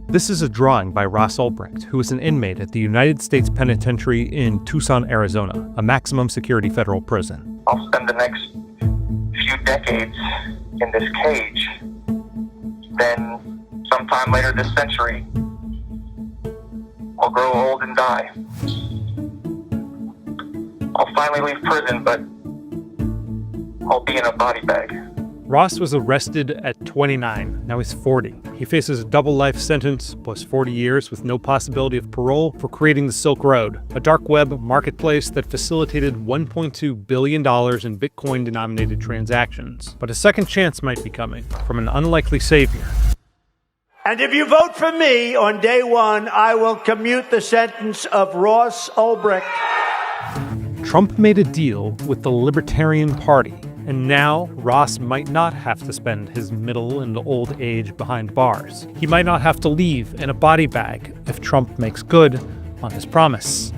This is a drawing by Ross Ulbricht, who is an inmate at the United States Penitentiary in Tucson, Arizona, a maximum security federal prison. I'll spend the next few decades in this cage. Then, sometime later this century, I'll grow old and die. I'll finally leave prison, but I'll be in a body bag. Ross was arrested at 29. Now he's 40. He faces a double life sentence plus 40 years with no possibility of parole for creating the Silk Road, a dark web marketplace that facilitated $1.2 billion in bitcoin-denominated transactions. But a second chance might be coming from an unlikely savior. And if you vote for me on day one, I will commute the sentence of Ross Ulbricht. Trump made a deal with the Libertarian Party, and now Ross might not have to spend his middle and old age behind bars. He might not have to leave in a body bag if Trump makes good on his promise.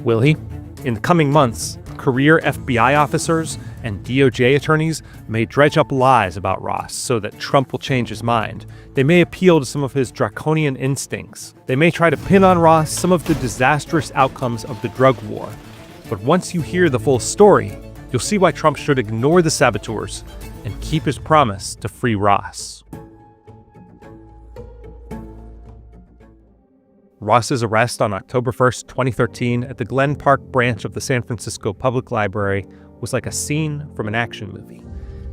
Will he? In the coming months, career FBI officers and DOJ attorneys may dredge up lies about Ross so that Trump will change his mind. They may appeal to some of his draconian instincts. They may try to pin on Ross some of the disastrous outcomes of the drug war. But once you hear the full story, you'll see why Trump should ignore the saboteurs and keep his promise to free Ross. Ross's arrest on October 1st, 2013 at the Glen Park branch of the San Francisco Public Library was like a scene from an action movie.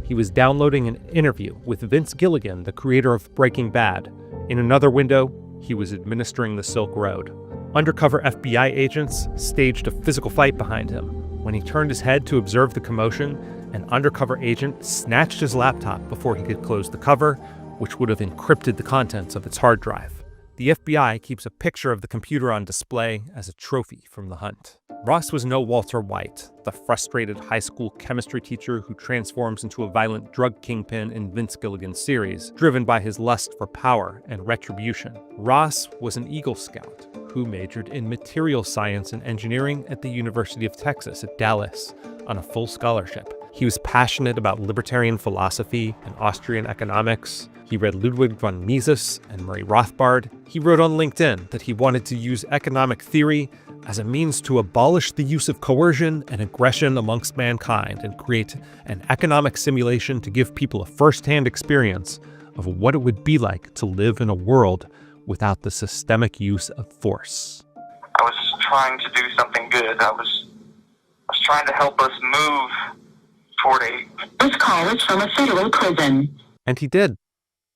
He was downloading an interview with Vince Gilligan, the creator of Breaking Bad. In another window, he was administering the Silk Road. Undercover FBI agents staged a physical fight behind him. When he turned his head to observe the commotion, an undercover agent snatched his laptop before he could close the cover, which would have encrypted the contents of its hard drive. The FBI keeps a picture of the computer on display as a trophy from the hunt. Ross was no Walter White, the frustrated high school chemistry teacher who transforms into a violent drug kingpin in Vince Gilligan's series, driven by his lust for power and retribution. Ross was an Eagle Scout who majored in material science and engineering at the University of Texas at Dallas on a full scholarship. He was passionate about libertarian philosophy and Austrian economics. He read Ludwig von Mises and Murray Rothbard. He wrote on LinkedIn that he wanted to use economic theory as a means to abolish the use of coercion and aggression amongst mankind and create an economic simulation to give people a first-hand experience of what it would be like to live in a world without the systemic use of force. I was trying to do something good. I was trying to help us move toward This call is from a federal prison. And he did.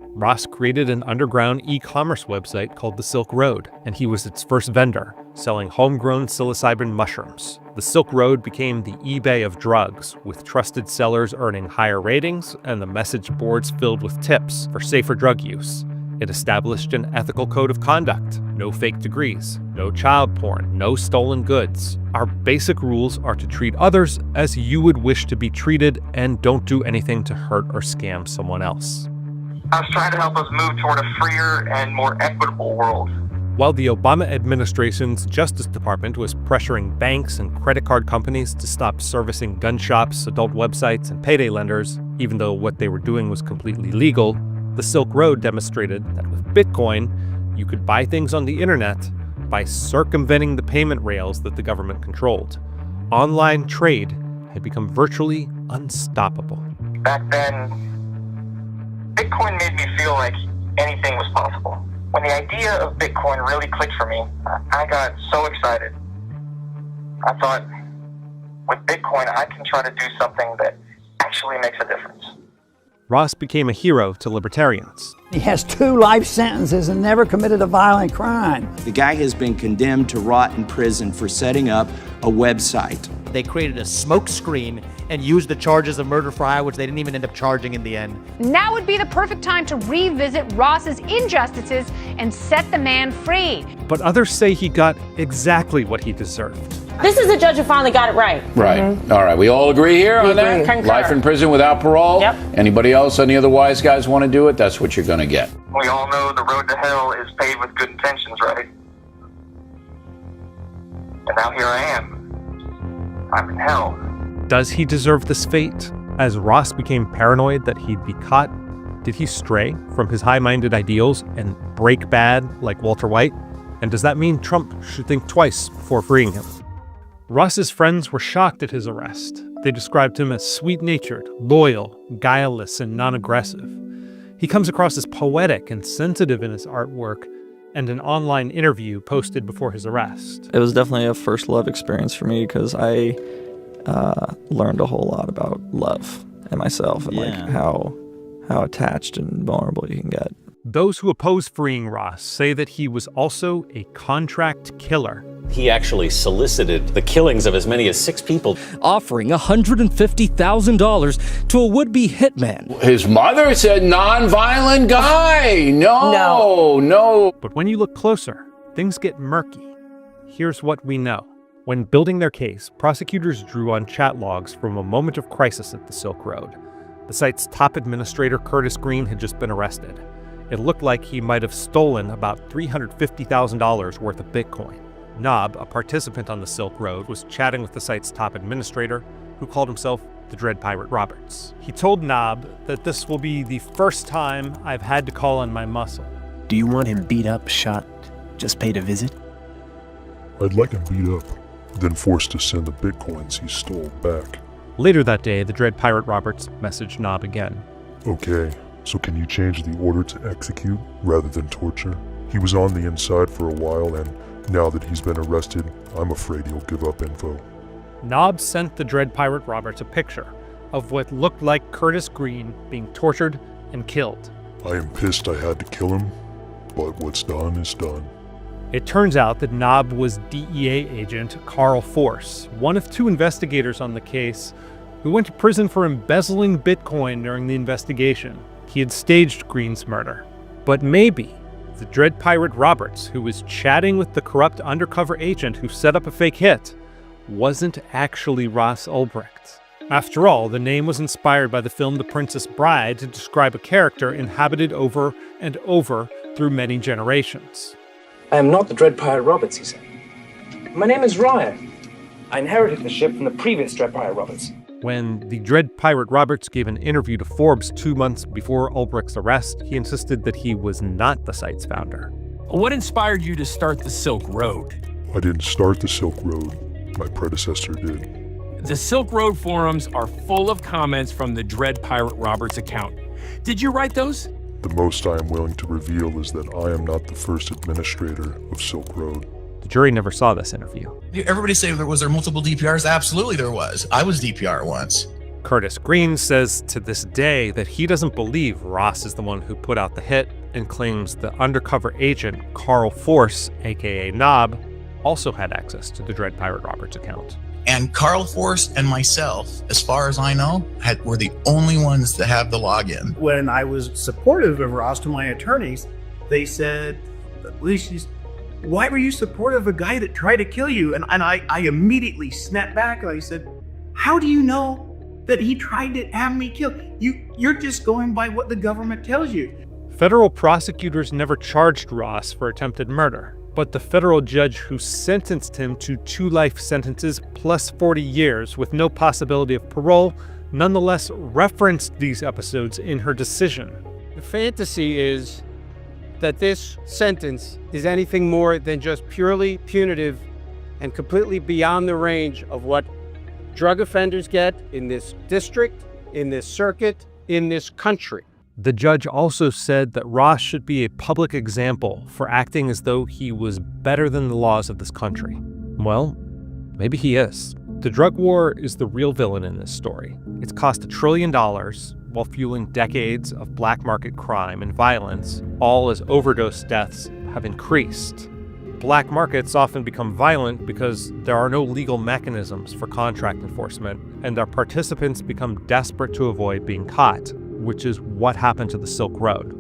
Ross created an underground e-commerce website called the Silk Road, and he was its first vendor, selling homegrown psilocybin mushrooms. The Silk Road became the eBay of drugs, with trusted sellers earning higher ratings and the message boards filled with tips for safer drug use. It established an ethical code of conduct: no fake degrees, no child porn, no stolen goods. Our basic rules are to treat others as you would wish to be treated and don't do anything to hurt or scam someone else. I was trying to help us move toward a freer and more equitable world. While the Obama administration's Justice Department was pressuring banks and credit card companies to stop servicing gun shops, adult websites, and payday lenders, even though what they were doing was completely legal, the Silk Road demonstrated that with Bitcoin, you could buy things on the internet by circumventing the payment rails that the government controlled. Online trade had become virtually unstoppable. Back then, Bitcoin made me feel like anything was possible. When the idea of Bitcoin really clicked for me, I got so excited. I thought, with Bitcoin, I can try to do something that actually makes a difference. Ross became a hero to libertarians. He has 2 life sentences and never committed a violent crime. The guy has been condemned to rot in prison for setting up a website. They created a smoke screen and used the charges of murder for hire, which they didn't even end up charging in the end. Now would be the perfect time to revisit Ross's injustices and set the man free. But others say he got exactly what he deserved. This is a judge who finally got it right. Right. Mm-hmm. All right. We all agree here on that? Concur. Life in prison without parole? Yep. Anybody else, any other wise guys want to do it? That's what you're going to get. We all know the road to hell is paved with good intentions, right? And now here I am. I'm in hell. Does he deserve this fate? As Ross became paranoid that he'd be caught, Did he stray from his high-minded ideals and break bad like Walter White? And does that mean Trump should think twice before freeing him? Ross's friends were shocked at his arrest. They described him as sweet-natured, loyal, guileless, and non-aggressive. He comes across as poetic and sensitive in his artwork and an online interview posted before his arrest. It was definitely a first love experience for me because I learned a whole lot about love and myself and like how attached and vulnerable you can get. Those who oppose freeing Ross say that he was also a contract killer. He actually solicited the killings of as many as 6 people, offering $150,000 to a would-be hitman. His mother said non-violent guy. No. But when you look closer, things get murky. Here's what we know. When building their case, prosecutors drew on chat logs from a moment of crisis at the Silk Road. The site's top administrator, Curtis Green, had just been arrested. It looked like he might have stolen about $350,000 worth of Bitcoin. Nob, a participant on the Silk Road, was chatting with the site's top administrator, who called himself the Dread Pirate Roberts. He told Nob that this will be the first time I've had to call on my muscle. Do you want him beat up, shot, just paid a visit? I'd like him beat up, then forced to send the Bitcoins he stole back. Later that day, the Dread Pirate Roberts messaged Nob again. Okay, so can you change the order to execute rather than torture? He was on the inside for a while, and now that he's been arrested, I'm afraid he'll give up info. Nob sent the Dread Pirate Roberts a picture of what looked like Curtis Green being tortured and killed. I am pissed I had to kill him, but what's done is done. It turns out that Nob was DEA agent Carl Force, one of 2 investigators on the case, who went to prison for embezzling Bitcoin during the investigation. He had staged Green's murder. But maybe the Dread Pirate Roberts, who was chatting with the corrupt undercover agent who set up a fake hit, wasn't actually Ross Ulbricht. After all, the name was inspired by the film The Princess Bride to describe a character inhabited over and over through many generations. I am not the Dread Pirate Roberts, he said. My name is Ryan. I inherited the ship from the previous Dread Pirate Roberts. When the Dread Pirate Roberts gave an interview to Forbes 2 months before Ulbricht's arrest, he insisted that he was not the site's founder. What inspired you to start the Silk Road? I didn't start the Silk Road. My predecessor did. The Silk Road forums are full of comments from the Dread Pirate Roberts account. Did you write those? The most I am willing to reveal is that I am not the first administrator of Silk Road. The jury never saw this interview. Everybody say was there multiple DPRs? Absolutely there was. I was DPR once. Curtis Green says to this day that he doesn't believe Ross is the one who put out the hit and claims the undercover agent Carl Force, aka Nob, also had access to the Dread Pirate Roberts account. And Carl Force and myself, as far as I know, were the only ones that have the login. When I was supportive of Ross to my attorneys, they said, why were you supportive of a guy that tried to kill you? And I immediately snapped back and I said, how do you know that he tried to have me killed? You're just going by what the government tells you. Federal prosecutors never charged Ross for attempted murder, but the federal judge who sentenced him to 2 life sentences plus 40 years with no possibility of parole nonetheless referenced these episodes in her decision. The fantasy is that this sentence is anything more than just purely punitive and completely beyond the range of what drug offenders get in this district, in this circuit, in this country. The judge also said that Ross should be a public example for acting as though he was better than the laws of this country. Well, maybe he is. The drug war is the real villain in this story. It's cost $1 trillion while fueling decades of black market crime and violence, all as overdose deaths have increased. Black markets often become violent because there are no legal mechanisms for contract enforcement, and their participants become desperate to avoid being caught, which is what happened to the Silk Road.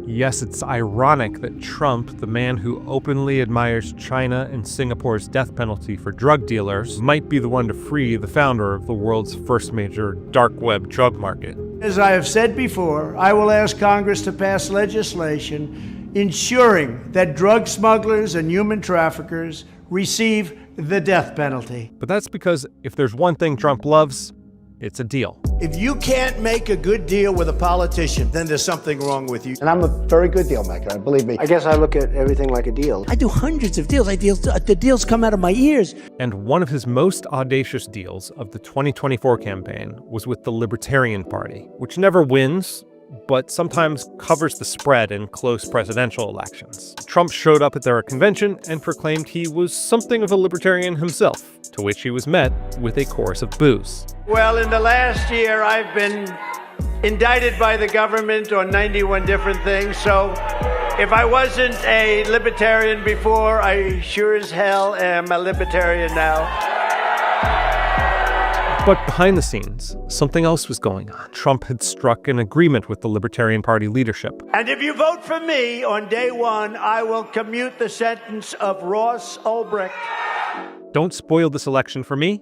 Yes, it's ironic that Trump, the man who openly admires China and Singapore's death penalty for drug dealers, might be the one to free the founder of the world's first major dark web drug market. As I have said before, I will ask Congress to pass legislation ensuring that drug smugglers and human traffickers receive the death penalty. But that's because if there's one thing Trump loves, it's a deal. If you can't make a good deal with a politician, then there's something wrong with you. And I'm a very good deal maker, believe me. I guess I look at everything like a deal. I do hundreds of deals. The deals come out of my ears. And one of his most audacious deals of the 2024 campaign was with the Libertarian Party, which never wins, but sometimes covers the spread in close presidential elections. Trump showed up at their convention and proclaimed he was something of a libertarian himself, to which he was met with a chorus of boos. Well, in the last year, I've been indicted by the government on 91 different things, so if I wasn't a libertarian before, I sure as hell am a libertarian now. But behind the scenes, something else was going on. Trump had struck an agreement with the Libertarian Party leadership. And if you vote for me on day one, I will commute the sentence of Ross Ulbricht. Don't spoil this election for me,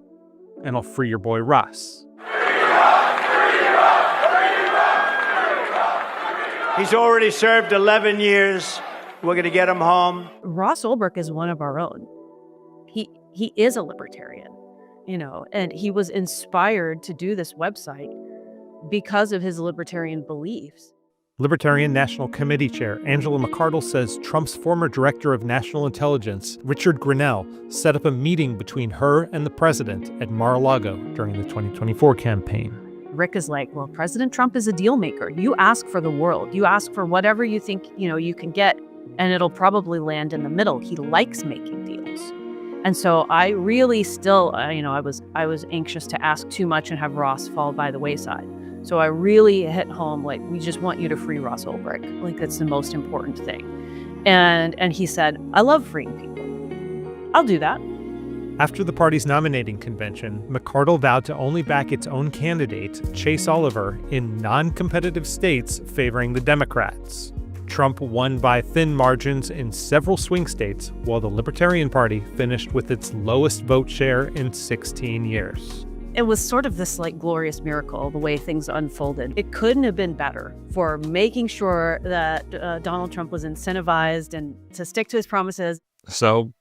and I'll free your boy Ross. He's already served 11 years. We're going to get him home. Ross Ulbricht is one of our own. He is a libertarian. And he was inspired to do this website because of his libertarian beliefs. Libertarian National Committee Chair Angela McArdle says Trump's former Director of National Intelligence, Richard Grenell, set up a meeting between her and the president at Mar-a-Lago during the 2024 campaign. Rick is like, well, President Trump is a deal maker. You ask for the world. You ask for whatever you think, you can get, and it'll probably land in the middle. He likes making deals. And so I really still, I was anxious to ask too much and have Ross fall by the wayside. So I really hit home, like, we just want you to free Ross Ulbricht. Like, that's the most important thing. And he said, I love freeing people. I'll do that. After the party's nominating convention, McArdle vowed to only back its own candidate, Chase Oliver, in non-competitive states favoring the Democrats. Trump won by thin margins in several swing states, while the Libertarian Party finished with its lowest vote share in 16 years. It was sort of this glorious miracle, the way things unfolded. It couldn't have been better for making sure that Donald Trump was incentivized and to stick to his promises. So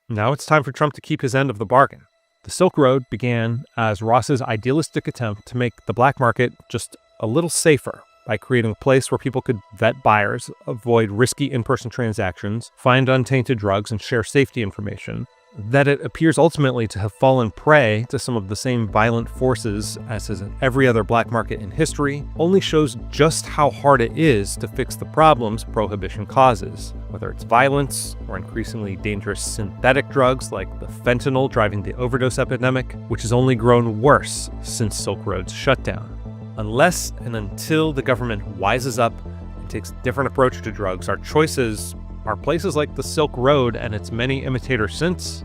now it's time for Trump to keep his end of the bargain. The Silk Road began as Ross's idealistic attempt to make the black market just a little safer by creating a place where people could vet buyers, avoid risky in-person transactions, find untainted drugs, and share safety information. That it appears ultimately to have fallen prey to some of the same violent forces as in every other black market in history only shows just how hard it is to fix the problems prohibition causes, whether it's violence or increasingly dangerous synthetic drugs like the fentanyl driving the overdose epidemic, which has only grown worse since Silk Road's shutdown. Unless and until the government wises up and takes a different approach to drugs, our choices are places like the Silk Road and its many imitators since,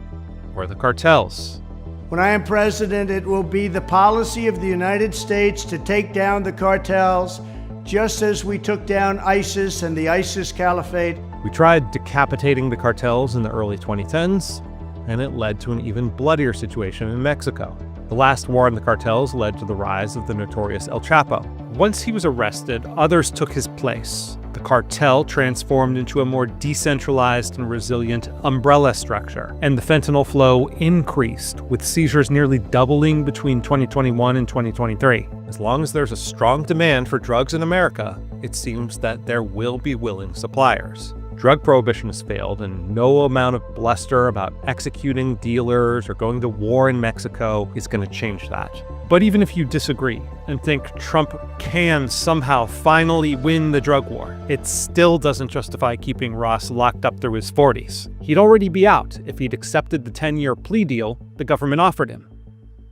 or the cartels. When I am president, it will be the policy of the United States to take down the cartels, just as we took down ISIS and the ISIS Caliphate. We tried decapitating the cartels in the early 2010s, and it led to an even bloodier situation in Mexico. The last war on the cartels led to the rise of the notorious El Chapo. Once he was arrested, others took his place. The cartel transformed into a more decentralized and resilient umbrella structure, and the fentanyl flow increased, with seizures nearly doubling between 2021 and 2023. As long as there's a strong demand for drugs in America, it seems that there will be willing suppliers. Drug prohibition has failed, and no amount of bluster about executing dealers or going to war in Mexico is going to change that. But even if you disagree and think Trump can somehow finally win the drug war, it still doesn't justify keeping Ross locked up through his 40s. He'd already be out if he'd accepted the 10-year plea deal the government offered him.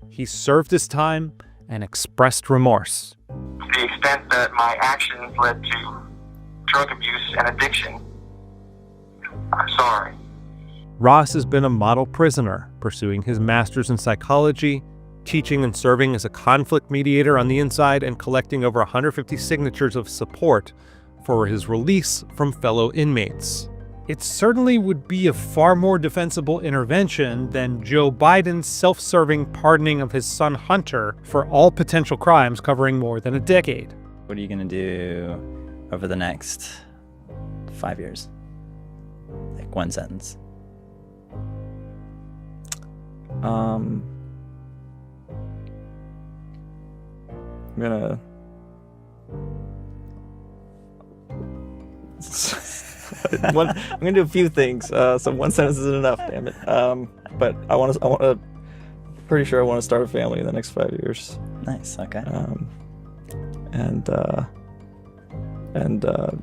He served his time and expressed remorse. To the extent that my actions led to drug abuse and addiction, I'm sorry. Ross has been a model prisoner, pursuing his master's in psychology, teaching and serving as a conflict mediator on the inside, and collecting over 150 signatures of support for his release from fellow inmates. It certainly would be a far more defensible intervention than Joe Biden's self-serving pardoning of his son Hunter for all potential crimes covering more than a decade. What are you going to do over the next 5 years? Like one sentence. I'm gonna do a few things. So one sentence isn't enough, damn it. But I want to. Pretty sure I want to start a family in the next 5 years. Nice. Okay.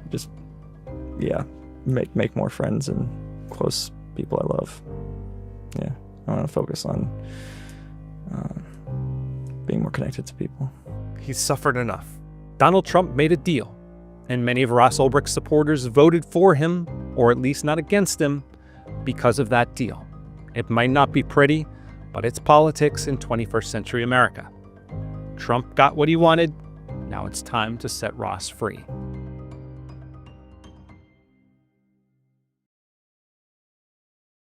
Just make more friends and close people I love. Yeah, I want to focus on being more connected to people. He's suffered enough. Donald Trump made a deal, and many of Ross Ulbricht's supporters voted for him, or at least not against him, because of that deal. It might not be pretty, but it's politics in 21st century America. Trump got what he wanted. Now it's time to set Ross free.